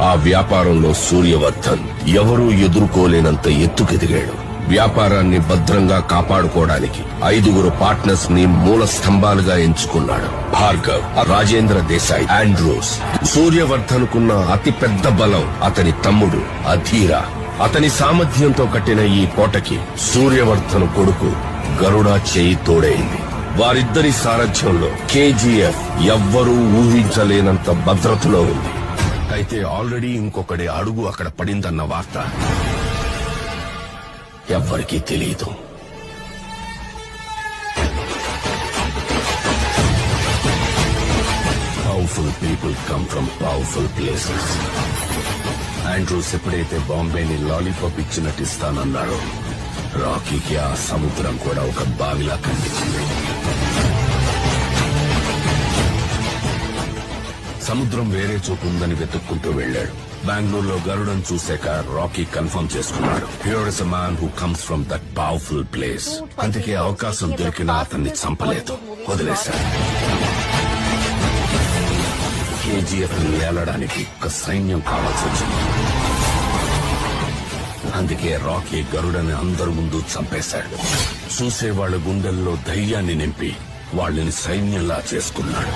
ఆ వ్యాపారంలో సూర్యవర్ధన్ ఎవరూ ఎదుర్కోలేనంత ఎత్తుకెదిగాడు. వ్యాపారాన్ని భద్రంగా కాపాడుకోవడానికి 5 పార్ట్నర్స్ ని మూల స్తంభాలుగా ఎంచుకున్నాడు. భార్గవ్, రాజేంద్ర దేశాయ్, ఆండ్రూస్. సూర్యవర్ధన్ కున్న అతి పెద్ద బలం అతని తమ్ముడు అధీర. అతని సామర్థ్యంతో కట్టిన ఈ కోటకి సూర్యవర్ధన్ కొడుకు గరుడ చేయి తోడైంది. వారిద్దరి సారథ్యంలో కేజీఎఫ్ ఎవ్వరూ ఊహించలేనంత భద్రతలో ఉంది. అయితే ఆల్రెడీ ఇంకొకటి అడుగు అక్కడ పడిందన్న వార్త ఎవ్వరికీ తెలియదు. Powerful people come from powerful places. Andrews ఎప్పుడైతే బాంబేని లాలీపాప్ ఇచ్చినట్టు ఇస్తానన్నాడో, రాకీకి ఆ సముద్రం కూడా ఒక బావిలా కనిపించింది. సముద్రం వేరే చోటు ఉందని వెతుక్కుంటూ వెళ్లాడు. బెంగళూరులో గరుడను చూశాక రాకీ కన్ఫర్మ్ చేసుకున్నాడు. Here is a man who comes from that powerful place. అందుకే అవకాశం దొరికినా అతన్ని చంపలేదు, వదిలేశాడు. కేజీఎఫ్ ని ఏలడానికి ఒక సైన్యం కావాల్సి వచ్చింది. అందుకే రాకీ గరుడని అందరి ముందు చంపేశాడు. చూసేవాళ్ల గుండెల్లో ధైర్యాన్ని నింపి వాళ్ళని సైన్యంలా చేసుకున్నాడు.